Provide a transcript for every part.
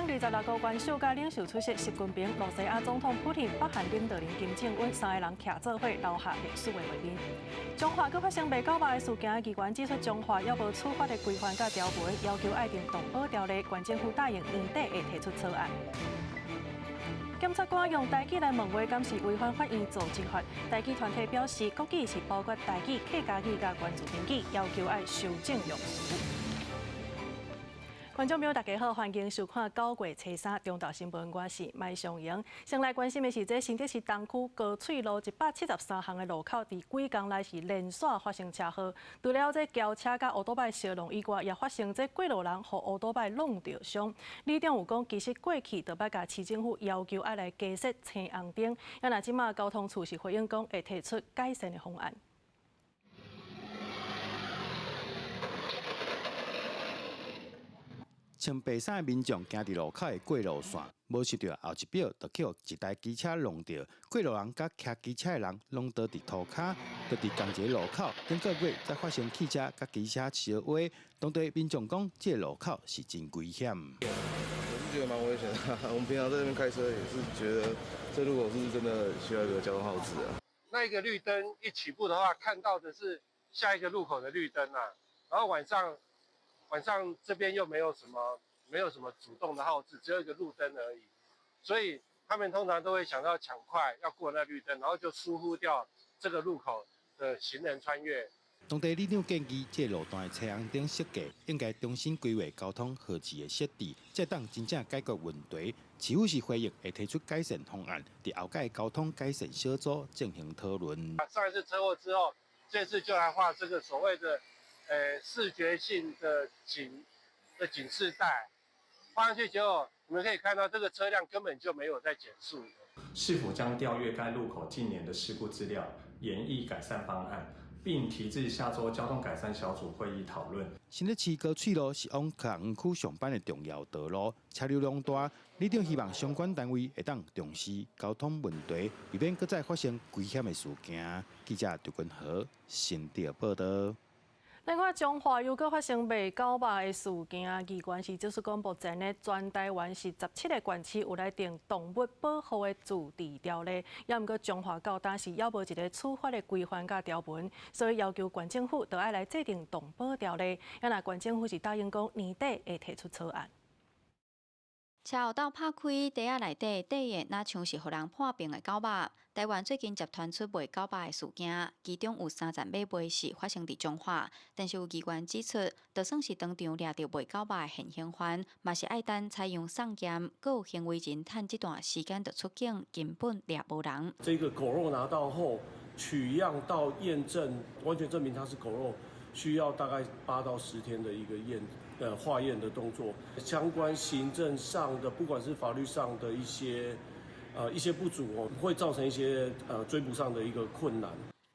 顶26个元首甲领袖出席，习近平、罗西亚总统普廷、北韩领导人金正恩3个人徛做伙，留下历史的画面。中华阁发生未够吧的事件，机关指出中华要无处罚的规范甲条文，要求爱定动保条例，县政府答应年底会提出草案。检察官用台语来问话，敢是违反法院组织法？台语团体表示，国语是包括台语、客家语甲原住民语，要求爱修正用词。观众朋友，大家好，欢迎收看9月初3中道新闻，我是麦尚莹。先来关心的是，新竹市东区高翠路173巷的路口，伫几天来是连续发生车祸。除了这轿车甲乌多摆相撞以外，也发生这过路人和乌多摆弄着伤。李长有讲，其实过去就捌甲市政府要求爱来加设青红灯，也若即马交通处是回应讲会提出改善的方案。穿白衫的民众行伫路口的过路线，无想到后一秒就去一台机车弄到，过路人甲骑机车的人拢倒伫涂骹，就伫同一个路口，顶个月才发生汽车甲机车相划。当地民众讲，这路口是真危险。我是觉得蛮危险的，我们平常在这边开车也是觉得这路口是真的需要一个交通号志啊。那一个绿灯一起步的话，看到的是下一个路口的绿灯啊，然后晚上这边又没有什么主动的号志，只有一个路灯而已，所以他们通常都会想到抢快要过那绿灯，然后就疏忽掉这个路口的行人穿越。当地里长建议，这路段的车红灯设计应该重新规划交通号志的设置，才当真正解决问题。市府是回应会提出改善方案，伫后届交通改善小组进行讨论。上一次车祸之后，这次就来画这个所谓的视觉性的警示带，放上去之后，你们可以看到这个车辆根本就没有在减速。是否将调阅该路口近年的事故资料，研议改善方案，并提至下周交通改善小组会议讨论。新竹市高翠路是往客园区上班的重要道路，车流量大，里长希望相关单位会当重视交通问题，避免再再发生危险的事件。记者刘君豪新竹报道。另外，中华又阁发生未够吧的事件，机关是就是讲，目前呢，全台湾是17个县市有来定动物保护的自治条例，也毋过中华到当时要无一个处罚的规范甲条文，所以要求县政府要爱来制定动保条例。也若县政府是答应讲年底会提出草案。车后斗拍开，地下内底底的那像是互人破病的狗肉。台湾最近集团出卖狗肉的事件，其中有3站买卖是发生伫中华，但是有机关指出，就算是当场掠到卖狗肉的现行犯，嘛是爱等采用送检，各有行为人趁这段时间的出境，根本掠无人。这个狗肉拿到后，取样到验证，完全证明它是狗肉。需要大概8到10天的一个化验的动作，相关行政上的，不管是法律上的一些不足会造成一些追捕上的一个困难。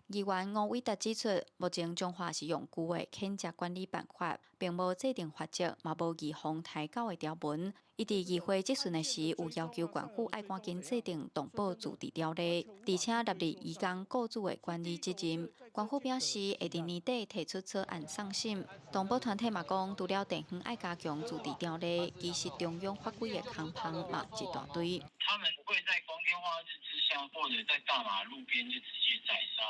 议员吴伟达指出，目前中华是用旧的谴责管理办法，并无制定法则，嘛无预防抬高的条文。伊伫议会质询的时，有要求县府爱赶紧制定动保自治条例，而且纳入移工雇主的管理责任。县府表示，会伫年底提出草案送审。动保团体嘛讲，除了地方爱加强自治条例，其实中央法规的空棚嘛一大堆。他们不会在光天化日之下，或者在大马路边就直接宰杀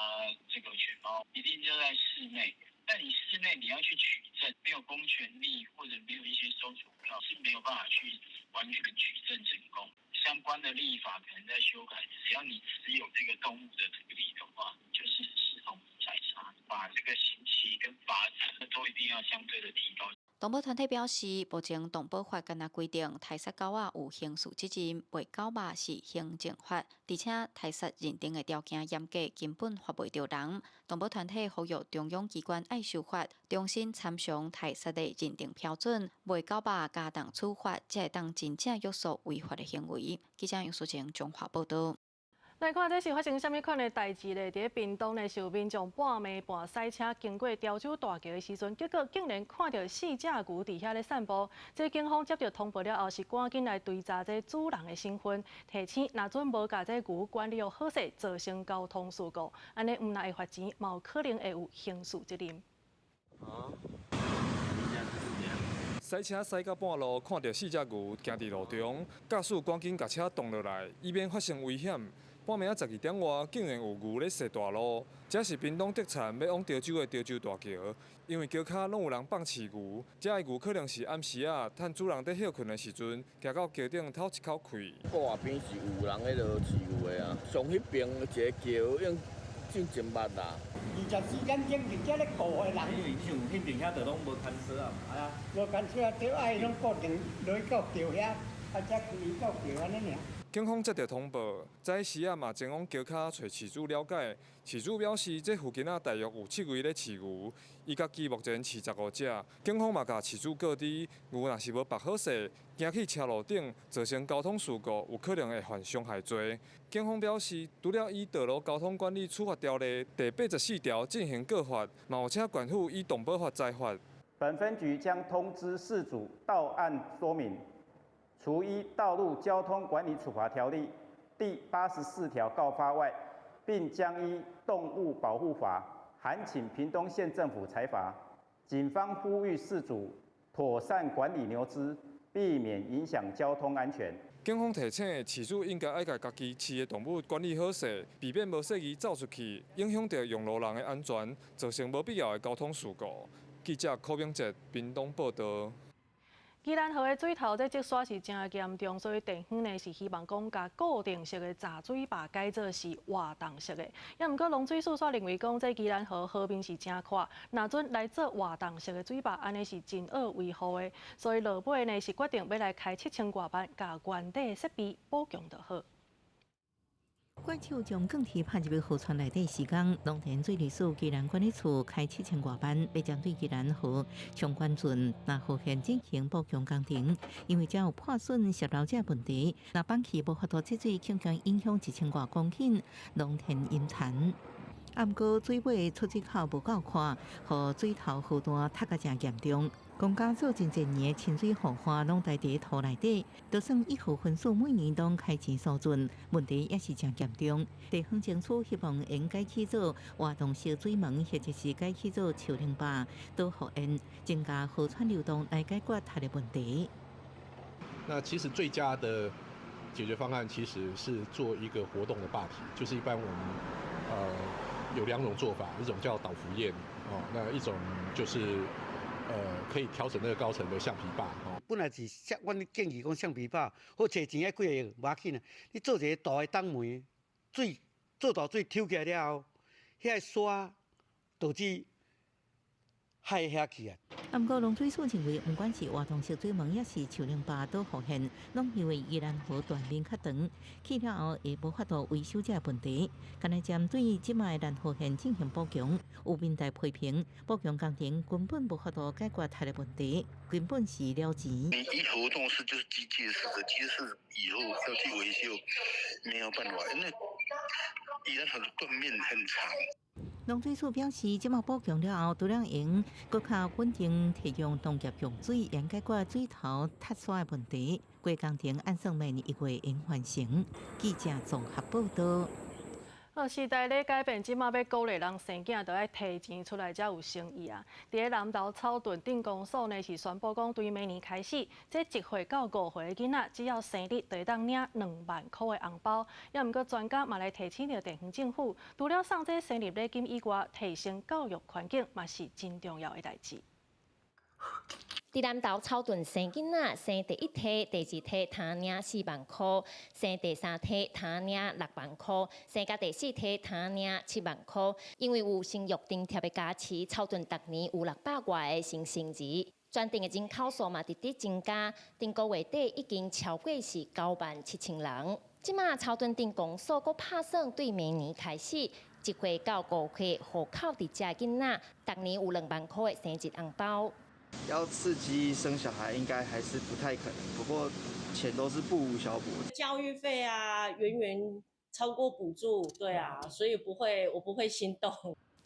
这个犬猫，一定就在室内。但你室内你要去取证，没有公权力或者没有一些搜索票，是没有办法去完全取证成功。相关的立法可能在修改，只要你持有这个动物的图例的话，就是视同宰杀，把这个刑期跟罚则都一定要相对的提高。动保团体表示，目前动保法敢若规定，杀杀狗仔有刑事责任，卖狗肉是行政法，而且杀认定的条件严格，根本罚袂着人。动保团体呼吁中央机关爱守法，重新参详杀的认定标准，卖狗肉加重处罚，才会当真正约束违法的行为。记者杨淑晴中华报道。来看这是发生什么款的代志呢？伫屏东呢，有民众半暝半塞车经过潮州大桥的时阵，结果竟然看到4只牛伫遐咧散步。这警方接到通报了后，是赶紧来追查这主人的身份，提醒若准无甲这牛管理好势，造成交通事故，安尼毋但会罚钱，嘛有可能会有刑事责任。3驶车驶到半路，看到4只牛行伫路中，驾驶赶紧把车动落来，以免发生危险。半暝12点外，竟然有牛咧踅大路，这是屏东特产要往潮州的潮州大桥，因为桥骹拢有人放饲牛，这个牛可能是暗时啊，趁主人在休困的时阵，行到桥顶透一口气。外边是有人喺度饲牛的啊，上迄边一个桥用进前捌啦。24点钟直接咧顾的人，因为像迄边遐就拢无牵车啊，哎呀，无牵车，对爱拢固定落到桥遐，才开到桥安尼尔。警方接到通报，早时啊嘛前往桥骹找饲主了解，饲主表示这附近啊大约有7位咧饲牛，伊家己目前饲15只。警方嘛甲饲主告知，牛若是无绑好势，行去车路顶，造成交通事故，有可能会犯伤害罪。警方表示，除了以道路交通管理处罚条例第84条进行告发，嘛有请管府以动保法裁罚。本分局将通知事主到案说明。除依《道路交通管理处罚条例》第84条告发外，并将依《动物保护法》函请屏东县政府裁罚。警方呼吁事主妥善管理牛只，避免影响交通安全。警方提醒饲主应该爱甲家己饲的动物管理好势，避免无适宜走出去，影响到用路人的安全，造成无必要的交通事故。记者柯明哲，屏东报道。宜兰河的水头这积水是真严重，所以地方呢是希望讲甲固定式的闸水坝改做是活动式的。也毋过农水署却认为讲这宜兰河河面是真宽，若准来做活动式的水坝，安尼是真恶维护的。所以落尾呢是决定要来开7000多万，甲原地设备补强就好。怪手将钢铁拍入去河川内底时间，农田水利署宜兰管理处开7000多万，要针对宜兰河相关圳那河现进行补强工程，因为只有破损泄漏这问题，那放弃无法度积水，恐将影响1000多公顷农田引产。啊，毋过水尾出入口无够宽，和水头河段塌个真严重。公家做真侪年清水护花拢在地土内底，就算1号分数每年拢开钱疏浚，问题也是真严重。地方政府希望应该去做活动式水门，或者是该去做树林坝，都互因增加河川流动来解决它的问题。那其实最佳的解决方案其实是做一个活动的坝体，就是一般我们有2种做法，一种叫倒浮堰那一种就是可以调整那个高层的橡皮坝本来是阮建议讲橡皮坝，好找钱几个亿无要紧啊。你做一个大的挡门，水做大水抽起来了后，遐沙导致害遐去啊。啊，毋过农水署认为，不管是活动式水门，也是树林坝都复现，拢因为宜兰河断面较长，去了后也无法度维修这问题。干来针对即卖兰河县进行补强，有民代批评，补强工程根本无法度解决它的问题，根本是了钱。你一活动式就是机械式的，机械式以后要去维修没有办法，因为宜兰河的断面很长。农水署表示，即卖补强了后，除了用更较稳定提供农业用水，也解决水头塌沙的问题。规工程按算明年1月应完成。记者综合报道。时代咧改变，即马要鼓励人生囝，就要提钱出来才有生意啊！伫咧南投草屯镇公所呢是宣布讲，对明年开始，这1岁到5岁的囡仔，只要生日就会当领2万块的红包。也毋过专家嘛来提醒着地方政府，除了送这生日礼金以外，提升教育环境嘛是真重要的代志。伫南投草屯生囡仔，生第1梯、第2梯，通领4万块；生第3梯，通领6万块；生到第4梯，通领7万块。因为有生育津贴的加持，草屯逐年有600外个新生儿，专定的人口数嘛直直增加，顶个月底已经超过是97000人。即马草屯镇公所阁拍算对明年开始，1岁到5岁户口伫遮囡仔，逐年有2万块的生日红包。要刺激生小孩，应该还是不太可能。不过钱都是不无小补。教育费啊，远远超过补助，对啊，所以我不会心动。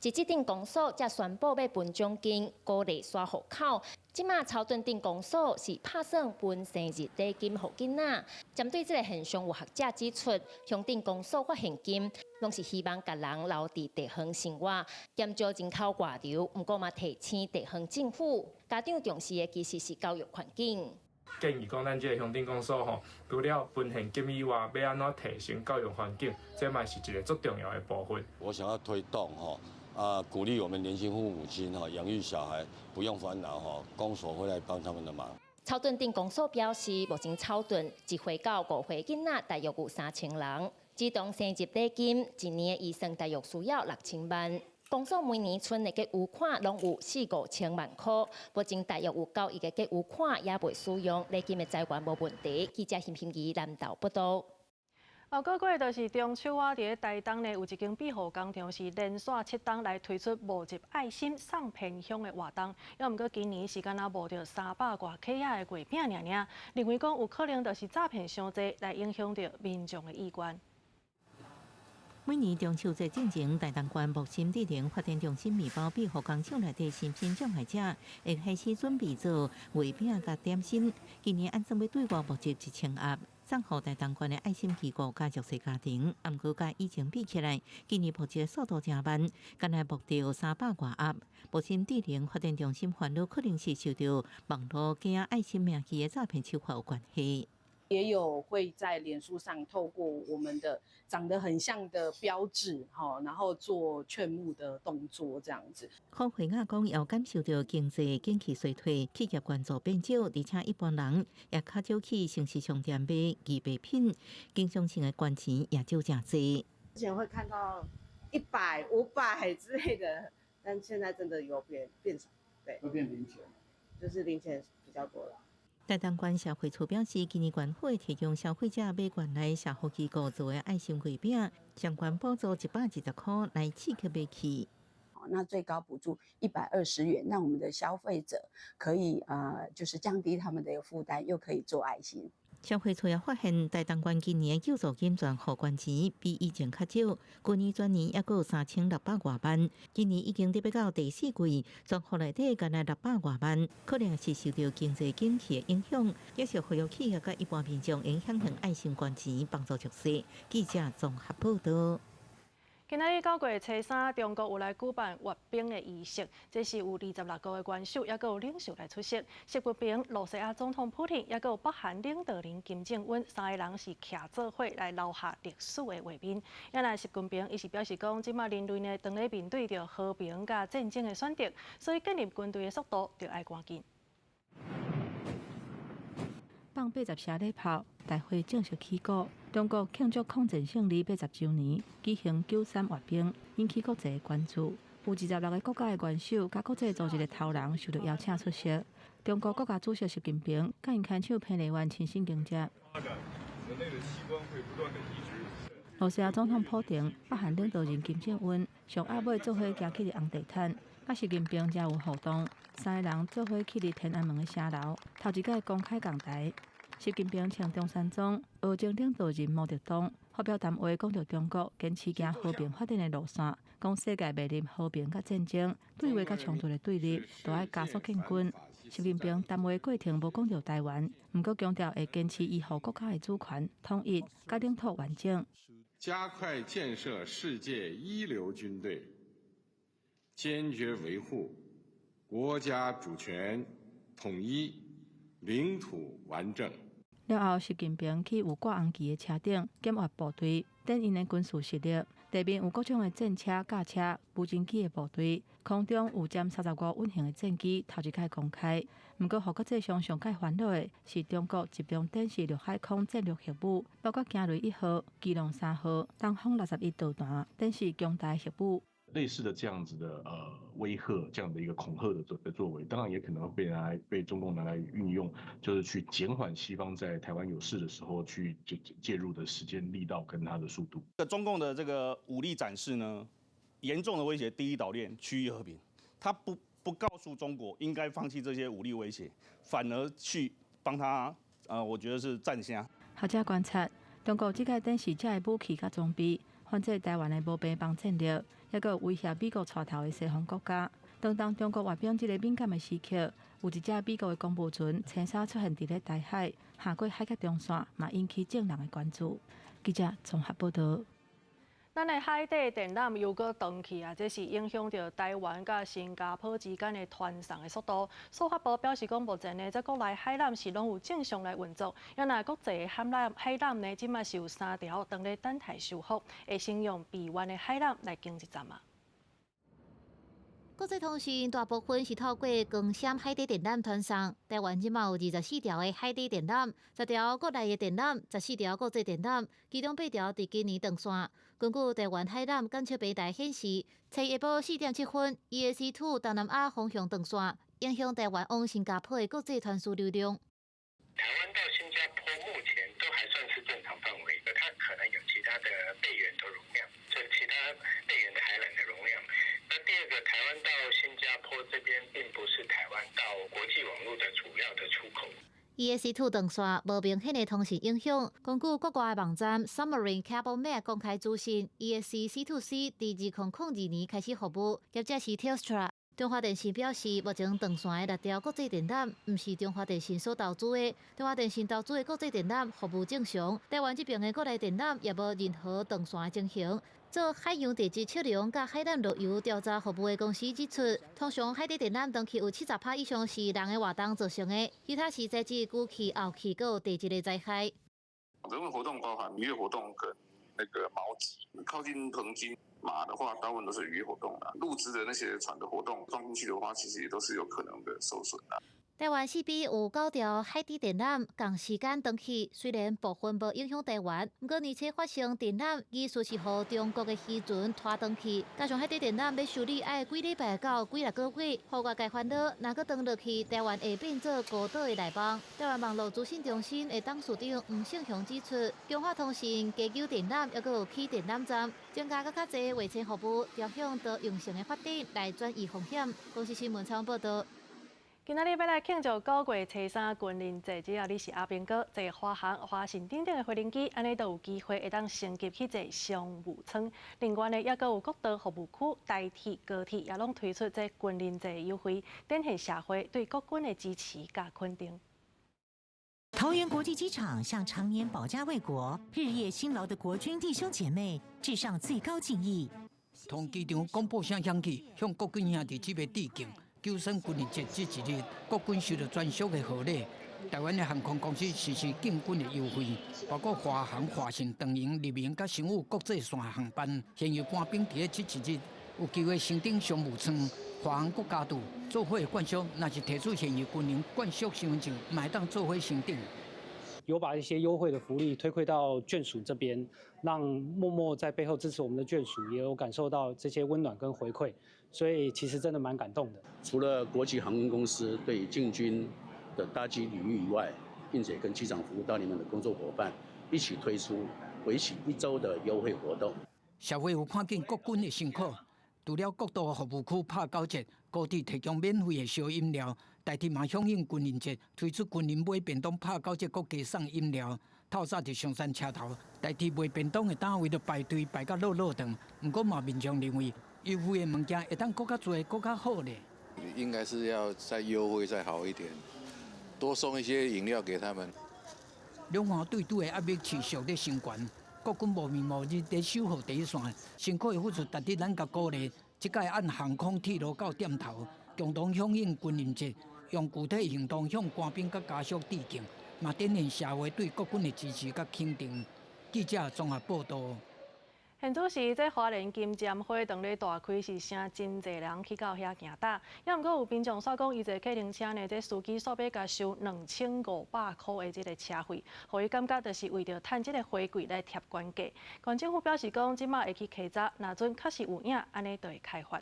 自治镇公所才宣布要分奖金，鼓励刷户口。即马草屯镇公所是拍算分生日礼金给囡仔。针对这个现象，有学者指出，乡镇公所发现金，拢是希望甲人留伫地方生活，减少人口外流。不过嘛，提醒地方政府，家长重视的其实是教育环境。建议讲，咱这个乡镇公所吼，除了分现金以外，要安怎提升教育环境，这嘛是一个最重要的部分。我想要推动鼓励我们年轻父母亲养育小孩不用烦恼公所会来帮他们的忙。草屯镇公所表示，目前草屯1岁到5岁囡仔大约有3000人，自动生日礼金一年的预算大约需要6000万。公所每年存的个余款拢有4-5千万块，目前大约有9亿个余款也未使用，礼金的财源无问题。记者辛平仪南投报道。后个月就是中秋啊，伫台东呢有一间庇护工厂是连续7档来推出募集爱心送偏乡的活动，要毋过今年是敢若募到300多克仔的月饼尔，认为讲有可能就是诈骗伤济，来影响到民众的意愿。每年中秋节进前，台东县木心地灵发展中心面包庇护工厂内底新品障碍者会开始准备做月饼甲点心。今年按算要对外募集1000盒，送予台东县的爱心机构甲弱势家庭。毋过甲以前比起来，今年募集速度真慢，敢若募到300多盒。木心地灵发展中心烦恼可能是受到网络假爱心名义的诈骗手法有关系。也有会在脸书上透过我们的长得很像的标志，然后做劝募的动作，这样子。柯惠雅讲，要感受到经济景气衰退，企业关注变少，而且一般人也较少去城市商店买易卖品，经常性的关钱也就真济。之前会看到100、500之类的，但现在真的有变少，对，会变零钱，就是零钱比较多了。台东县社会处表示，今年县会提供消费者买原来社福机构做的爱心月饼，相关补助120块来刺激买起。那最高补助120元，让我们的消费者可以就是降低他们的负担，又可以做爱心。消费处也发现，台东县今年救助金全户关钱比以前较少，去年全年也有3600多万，今年已经得要到第4季，全户内底干那600多万，可能是受到经济景气的影响，也是惠予企业甲一般民众影响向爱心关钱帮助弱势。记者综合报道。今仔日9月初3，中国有来举办阅兵的仪式，这是有26个元首，也有领袖来出席。习近平、罗西亚总统普京，也有北韩领导人金正恩3个人是徛做伙来留下历史的画面。也来习近平，伊是表示讲，即马人类呢，当咧面对着和平甲战争的选择，所以建立军队的速度就要赶紧。放80声礼炮，大会正式起鼓。中国庆祝抗战胜利80周年，举行93阅兵，引起国际关注。有26个国家的元首甲国际组织的头人受到邀请出席。中国国家主席习近平甲因牵手彭丽媛亲身迎接。罗西亚总统普京、北韩领导人金正恩上暗暝做伙行去红地毯，甲习近平才有互动。3个人做伙去天安门的城楼，头一届公开讲台。习近平请中山装，俄前领导人毛泽东发表谈话，讲到中国坚持行和平发展的路线，讲世界面临和平甲战争、对话甲冲突的对立，都要加速建军。习近平谈话过程无讲到台湾，不过强调会坚持维护国家的主权、统一甲领土完整，加快建设世界一流军队，坚决维护国家主权、统一、领土完整。了后，习近平去有挂红旗的车顶检阅部队，展因的军事实力。地面有各种的战车、驾车、无人机的部队，空中有占35运行的战机，头一届公开。不过，互国际上上界烦恼的是中国集中展示陆海空战略核武，包括惊雷1号、基隆3号、东风61导弹，展示强大核武。类似的这样子的威吓，这样的一个恐吓的作为，当然也可能会被中共拿来运用，就是去减缓西方在台湾有事的时候去介入的时间、力道跟它的速度。中共的这个武力展示呢，严重的威胁第一岛链区域和平。他不告诉中国应该放弃这些武力威胁，反而去帮他我觉得是站下。学者观察，中国这届展示这的武器甲装备。反制台湾的无边防战略，也有威胁美国带头的西方国家。当中国阅兵这个敏感的时刻，有一只美国的公务船青沙出现伫咧台海，下过海峡中线，嘛引起众人的关注。记者综合报道。咱的海底电缆又搁断去啊，这是影响到台湾甲新加坡之间的传送的速度。司法部表示讲，目前呢，在国内海缆是拢有正常来运作，也那国际的海缆呢，即马是有3条当咧等待修复，会先用闭源的海缆来经一站啊。国际通讯大部分是透过光纤海底电缆传送。台湾即马有24条的海底电缆，10条国内的电缆，14条国际电缆，其中8条伫今年断线。根据台湾海缆监测平台显示，下晡4点7分 ，EAC2 东南亚方向断线，影响台湾往新加坡的国际传输流量。台湾到新加坡目前都还算是正常范围的，它可能有其他的备源的容量，就是其他备源的海缆的容量。那第二个，台湾到新加坡这边并不是台湾到国际网络的主要的出口。EAC2 断线无明显的通讯影响。根据国外的网站 Submarine Cable Map 公开资讯 ，EAC-C2C 伫2002年开始服务，业者是 Telstra。中华电信表示，目前断线的6条国际电缆，毋是中华电信所投资的。中华电信投资的国际电缆服务正常，台湾这边的国内电缆也无任何断线的情形。做海洋地质测量甲海缆路由调查服务的公司指出，通常海底电缆断去有70%以上是人的活动造成的，其他是材质古气、后气，还有地质的灾害。人为活动包含渔业活动跟那个锚击，靠近横津马的话，大部分都是渔业活动啦。陆资的那些船的活动装进去的话，其实也都是有可能的受损的。台湾4B有9条海底电缆同时间断去，虽然部分无影响台湾，不过而且发生电缆疑似是互中国的渔船拖断去，加上海底电缆要修理要几礼拜到几6个月，户外界烦恼，若搁断落去，台湾会变做孤岛的内网。台湾网络资讯中心的董事长吴胜雄指出，中华通讯加旧电缆，还有起电缆站，增加较侪卫星服务，朝向多用性的发展来转移风险。公司新闻采访报道。今仔日要来庆祝高月初3军人节，只要你是阿兵哥，坐华航、华信等等的飞行机，安尼都有机会会当升级去坐商务舱。另外呢，也阁有各岛服务区、台铁、高铁也拢推出这军人节优惠，展现社会对国军的支持甲肯定。桃园国际机场向常年保家卫国、日夜辛劳的国军弟兄姐妹致上最高敬意。同机场广播声响起，向国军兄弟姐妹致敬。救生军人节这一日，国军受到专属的贺礼。台湾的航空公司实施进军的优惠，包括华航、华信长荣、立明甲商务国际线航班。现有官兵伫这一日有机会升登商务舱。华航国家队做伙冠赏，若是提出现有军人冠赏身份证，买当做伙升登。有把一些优惠的福利推馈到眷属这边，让默默在背后支持我们的眷属也有感受到这些温暖跟回馈，所以其实真的蛮感动的。除了国际航空公司对进军的搭机领域以外，并且跟机场服务到你们的工作伙伴一起推出为期1周的优惠活动。社会有看见国军的辛苦，除了各岛服务区拍9折，高铁提供免费的小饮料。台铁嘛响应军人节，推出军人买便当拍9折，搁加送饮料。透早伫上山车头，台铁卖便当的单位就排队排到落长。不过嘛，民众认为优惠的物件会当搁较多、搁较好咧。应该是要再优惠再好一点，多送一些饮料给他们。两岸对赌的压力持续在升悬，国军无眠无日在守护第一线，辛苦的付出值得咱甲鼓励。即届按航空、铁路到点头，共同响应军人节。用具体行动向官兵甲家属致敬，嘛展现社会对国军的支持甲肯定。记者综合报道。现主时，这花莲金针花当咧大开，是声真侪人去到遐行打。也毋过有民众说讲，伊这客停车呢，这司机煞要甲收2500块的这个车费，互伊感觉就是为着趁这个花贵来贴官价。县政府表示讲，即马会去稽查，若准确实有影，安尼就会开发。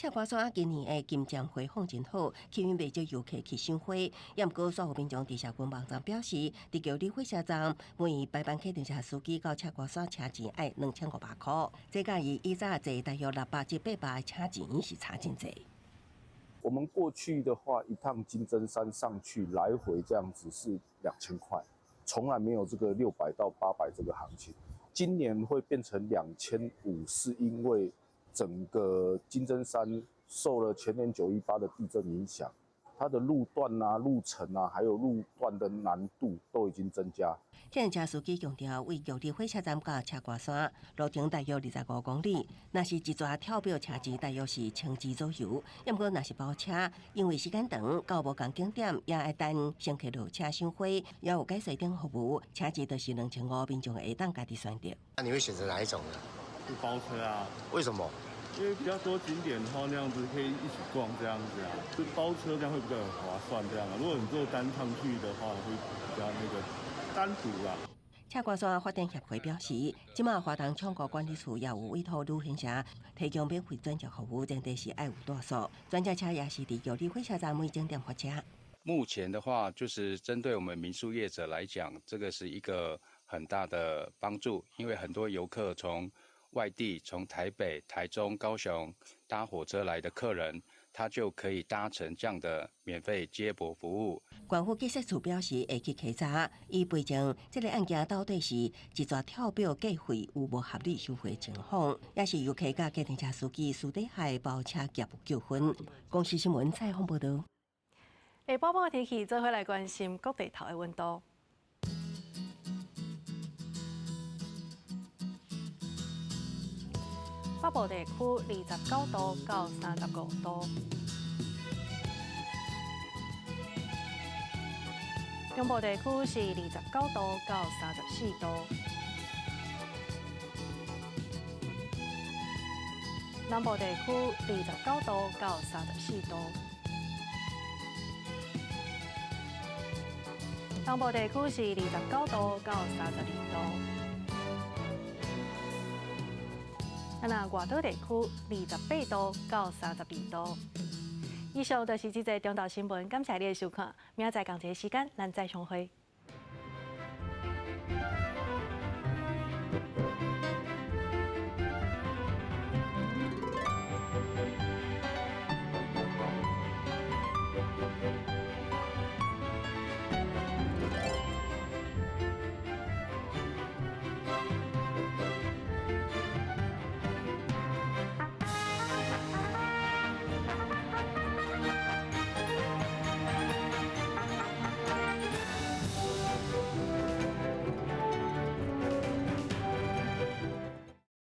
赤瓜山今年的金针花放真好，吸引不少游客去赏花。也毋过，所有民众伫社群网站表示，伫桥里火车站每白班客停车司机到赤瓜山车钱要2500块，这甲伊早坐大约600至800的车钱是差真侪。我们过去的话，一趟金针山上去来回这样子是2000块，从来没有这个600到800这个行情。今年会变成2500，是因为整个金针山受了前年918的地震影响，它的路段啊、路程啊，还有路段的难度都已经增加。现车司机强调，为玉里火车站到车瓜山路程大约25公里，若是一抓跳表车钱大约是1000支左右。要不过若是包车，因为时间长，到无同景点也爱等乘客落车收费，也有改善等服务，车钱就是2500，民众会当家己选择。那你会选择哪一种呢？是包车啊？为什么？因为比较多景点的话，那样子可以一起逛这样子啊，就包车这样会比较划算这样啊。如果你做单趟去的话，会比较那个单独啦。车瓜山发展协会表示，即马花东创国管理处也有委托旅行社提供免费转接服务，前提是爱有大数。转接车也是伫玉里火车站每景点发车。目前的话，就是针对我们民宿业者来讲，这个是一个很大的帮助，因为很多游客从外地，从台北、台中、高雄搭火车来的客人，他就可以搭乘这样的免费接驳服务。县府警察处表示，会去稽查，以赔证这个案件到底是一抓跳表计费有无合理收费情况，也是游客甲计程车司机私底下包车夹纠纷。公司新闻采访报道。下晡晡的天气，做伙来关心各地头的温度。北部地区29度到35度，中部地区是29度到34度，南部地区29度到34度，东部地区是29度到32度。那外岛地区28度到32度。以上就是这则中岛新闻，感谢你的收看，明仔载同一时间咱再相会。